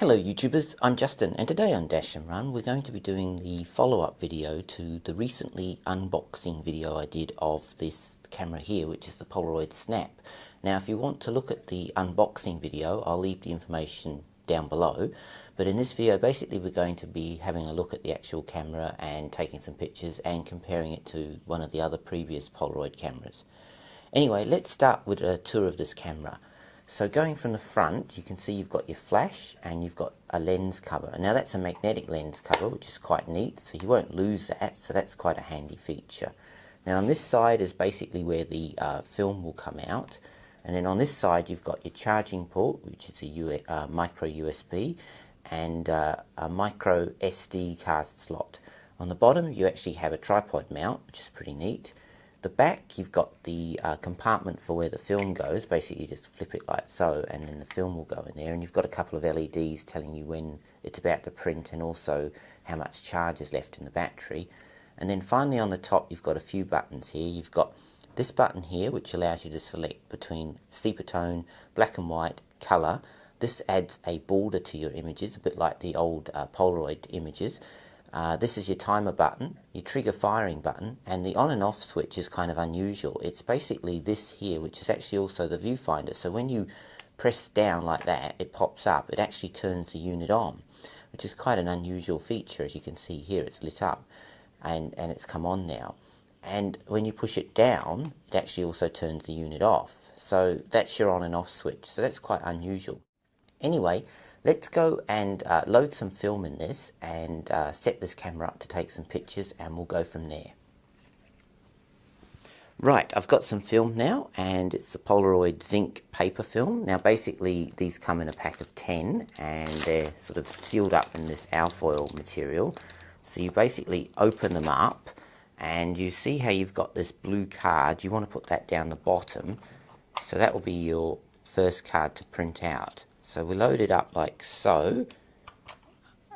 Hello YouTubers, I'm Justin, and today on Dash and Run we're going to be doing the follow-up video to the recently unboxing video I did of this camera here, which is the Polaroid Snap. Now if you want to look at the unboxing video, I'll leave the information down below, but in this video basically we're going to be having a look at the actual camera and taking some pictures and comparing it to one of the other previous Polaroid cameras. Anyway, let's start with a tour of this camera. So going from the front, you can see you've got your flash and you've got a lens cover. Now that's a magnetic lens cover, which is quite neat, so you won't lose that, so that's quite a handy feature. Now on this side is basically where the film will come out, and then on this side you've got your charging port, which is a micro USB, and a micro SD card slot. On the bottom you actually have a tripod mount, which is pretty neat. The back, you've got the compartment for where the film goes. Basically you just flip it like so and then the film will go in there, and you've got a couple of LEDs telling you when it's about to print and also how much charge is left in the battery. And then finally on the top you've got a few buttons here. You've got this button here which allows you to select between sepia tone, black and white, colour. This adds a border to your images, a bit like the old Polaroid images. This is your timer button, your trigger firing button, and the on and off switch is kind of unusual. It's basically this here, which is actually also the viewfinder. So when you press down like that, it pops up. It actually turns the unit on, which is quite an unusual feature. As you can see here, it's lit up and it's come on now. And when you push it down, it actually also turns the unit off. So that's your on and off switch. So that's quite unusual. Anyway, let's go and load some film in this and set this camera up to take some pictures, and we'll go from there. Right, I've got some film now, and it's the Polaroid zinc paper film. Now basically these come in a pack of 10 and they're sort of sealed up in this alfoil material. So you basically open them up and you see how you've got this blue card. You want to put that down the bottom, so that will be your first card to print out. So we load it up like so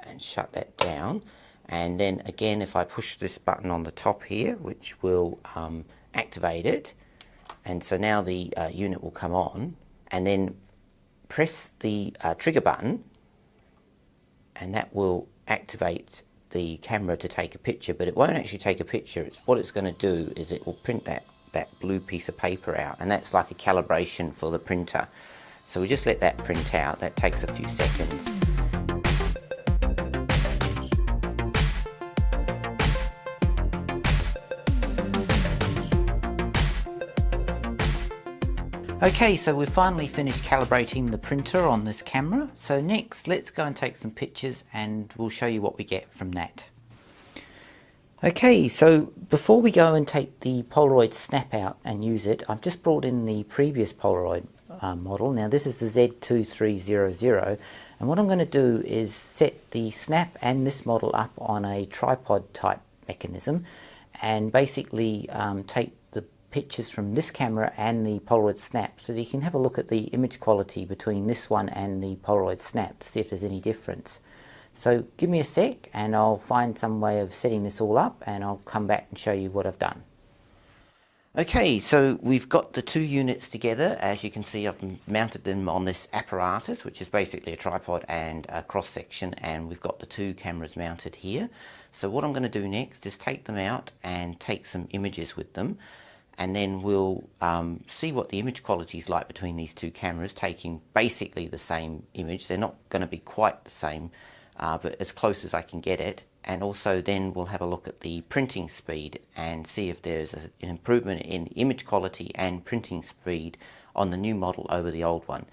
and shut that down, and then again if I push this button on the top here, which will activate it, and so now the unit will come on, and then press the trigger button and that will activate the camera to take a picture, but it won't actually take a picture. What it's going to do is it will print that blue piece of paper out, and that's like a calibration for the printer. So we just let that print out. That takes a few seconds. Okay, so we've finally finished calibrating the printer on this camera. So next, let's go and take some pictures and we'll show you what we get from that. Okay, so before we go and take the Polaroid Snap out and use it, I've just brought in the previous Polaroid model. Now this is the Z2300, and what I'm going to do is set the Snap and this model up on a tripod type mechanism and basically take the pictures from this camera and the Polaroid Snap so that you can have a look at the image quality between this one and the Polaroid Snap to see if there's any difference. So give me a sec and I'll find some way of setting this all up and I'll come back and show you what I've done. Okay, so we've got the two units together. As you can see, I've mounted them on this apparatus, which is basically a tripod and a cross section, and we've got the two cameras mounted here. So what I'm going to do next is take them out and take some images with them, and then we'll see what the image quality is like between these two cameras, taking basically the same image. They're not going to be quite the same, but as close as I can get it. And also then we'll have a look at the printing speed and see if there's an improvement in image quality and printing speed on the new model over the old one.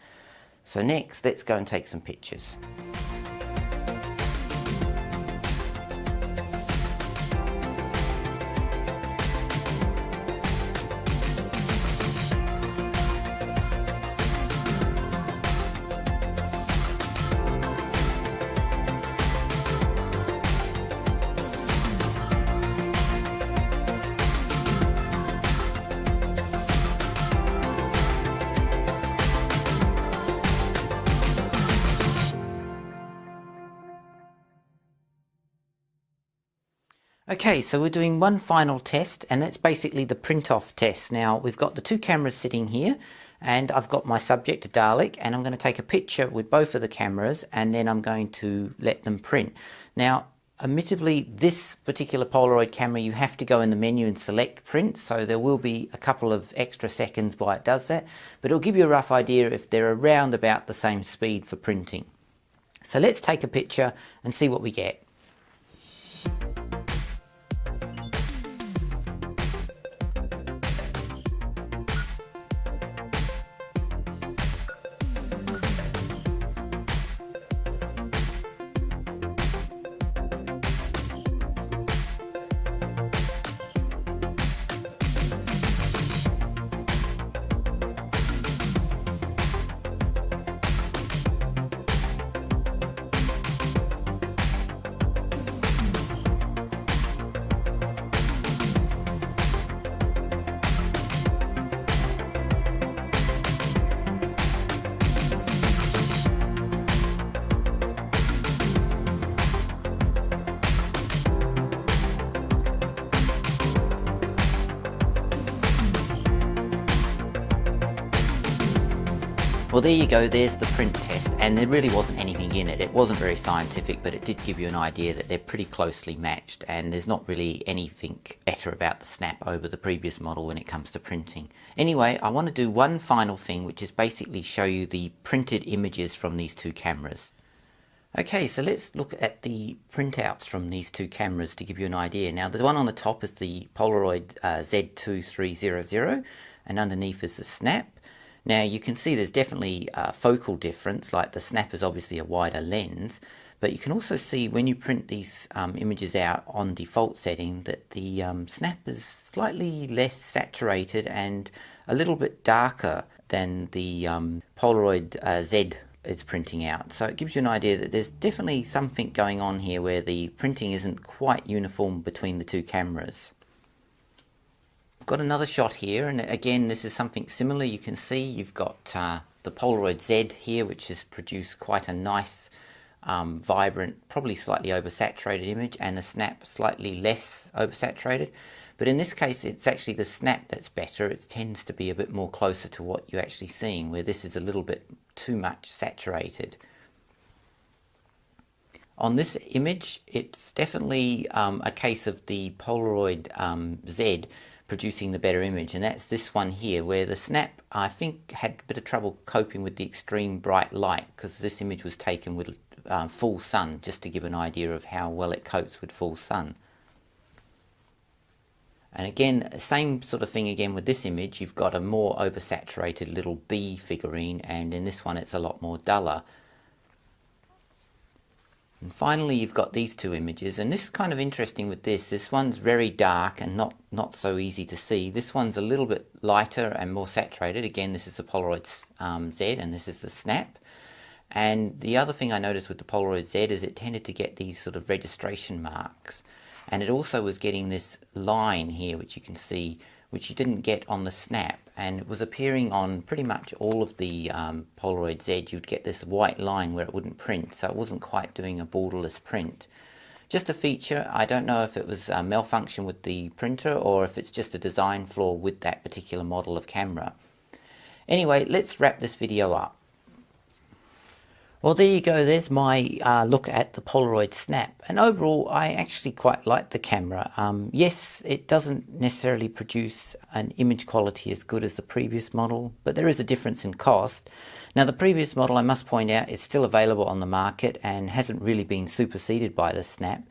So next, let's go and take some pictures. Okay, so we're doing one final test, and that's basically the print-off test. Now, we've got the two cameras sitting here, And I've got my subject, a Dalek, and I'm going to take a picture with both of the cameras, and then I'm going to let them print. Now, admittedly, this particular Polaroid camera, you have to go in the menu and select print, so there will be a couple of extra seconds while it does that, but it'll give you a rough idea if they're around about the same speed for printing. So let's take a picture and see what we get. Well, there you go, there's the print test, and there really wasn't anything in it. It wasn't very scientific, but it did give you an idea that they're pretty closely matched, and there's not really anything better about the Snap over the previous model when it comes to printing. Anyway, I want to do one final thing, which is basically show you the printed images from these two cameras. Okay, so let's look at the printouts from these two cameras to give you an idea. Now, the one on the top is the Polaroid Z2300, and underneath is the Snap. Now you can see there's definitely a focal difference, like the Snap is obviously a wider lens, but you can also see when you print these images out on default setting that the Snap is slightly less saturated and a little bit darker than the Polaroid Z is printing out. So it gives you an idea that there's definitely something going on here where the printing isn't quite uniform between the two cameras. I've got another shot here, and again this is something similar. You can see you've got the Polaroid Z here, which has produced quite a nice vibrant, probably slightly oversaturated image, and the Snap slightly less oversaturated. But in this case it's actually the Snap that's better. It tends to be a bit more closer to what you're actually seeing, where this is a little bit too much saturated. On this image it's definitely a case of the Polaroid Z producing the better image, and that's this one here, where the Snap I think had a bit of trouble coping with the extreme bright light, because this image was taken with full sun, just to give an idea of how well it copes with full sun. And again, same sort of thing again with this image. You've got a more oversaturated little bee figurine, and in this one it's a lot more duller. And finally you've got these two images, and this is kind of interesting with this. This one's very dark and not so easy to see. This one's a little bit lighter and more saturated. Again, this is the Polaroid Z and this is the Snap. And the other thing I noticed with the Polaroid Z is it tended to get these sort of registration marks. And it also was getting this line here, which you can see, which you didn't get on the Snap, and it was appearing on pretty much all of the Polaroid Z. You'd get this white line where it wouldn't print, so it wasn't quite doing a borderless print. Just a feature. I don't know if it was a malfunction with the printer or if it's just a design flaw with that particular model of camera. Anyway, let's wrap this video up. Well, there you go, there's my look at the Polaroid Snap, and overall I actually quite like the camera. Yes, it doesn't necessarily produce an image quality as good as the previous model, but there is a difference in cost. Now the previous model, I must point out, is still available on the market and hasn't really been superseded by the Snap,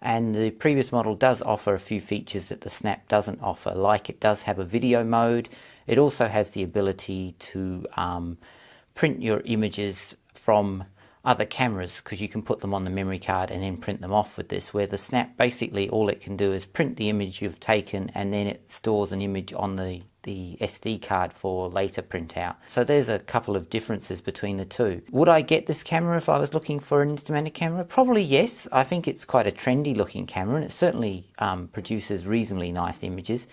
and the previous model does offer a few features that the Snap doesn't offer, like it does have a video mode. It also has the ability to print your images from other cameras, because you can put them on the memory card and then print them off with this, where the Snap basically all it can do is print the image you've taken and then it stores an image on the SD card for later printout. So there's a couple of differences between the two. Would I get this camera if I was looking for an instrumented camera? Probably yes. I think it's quite a trendy looking camera, and it certainly produces reasonably nice images.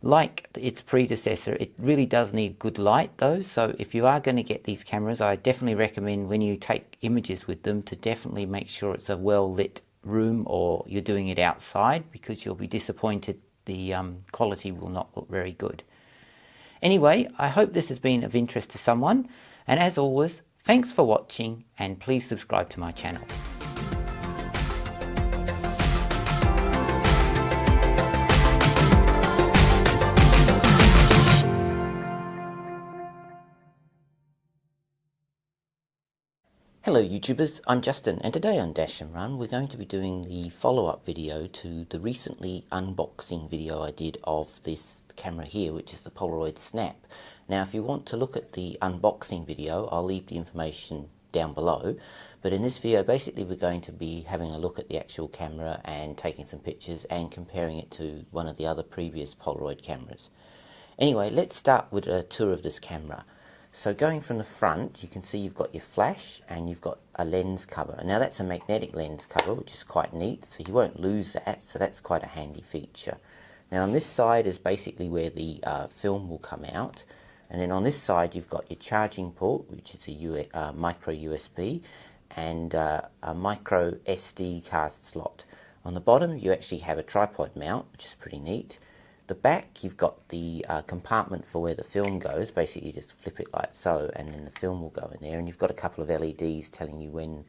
Like its predecessor, it really does need good light though, so if you are going to get these cameras, I definitely recommend when you take images with them to definitely make sure it's a well lit room, or you're doing it outside, because you'll be disappointed the quality will not look very good. Anyway, I hope this has been of interest to someone, and as always, thanks for watching and please subscribe to my channel. Hello YouTubers, I'm Justin, and today on Dash and Run we're going to be doing the follow-up video to the recently unboxing video I did of this camera here, which is the Polaroid Snap. Now if you want to look at the unboxing video, I'll leave the information down below, but in this video basically we're going to be having a look at the actual camera and taking some pictures and comparing it to one of the other previous Polaroid cameras. Anyway, let's start with a tour of this camera. So going from the front, you can see you've got your flash and you've got a lens cover. Now that's a magnetic lens cover, which is quite neat, so you won't lose that, so that's quite a handy feature. Now on this side is basically where the film will come out, and then on this side you've got your charging port, which is a micro USB, and a micro SD card slot. On the bottom you actually have a tripod mount, which is pretty neat. The back, you've got the compartment for where the film goes. Basically you just flip it like so and then the film will go in there, and you've got a couple of LEDs telling you when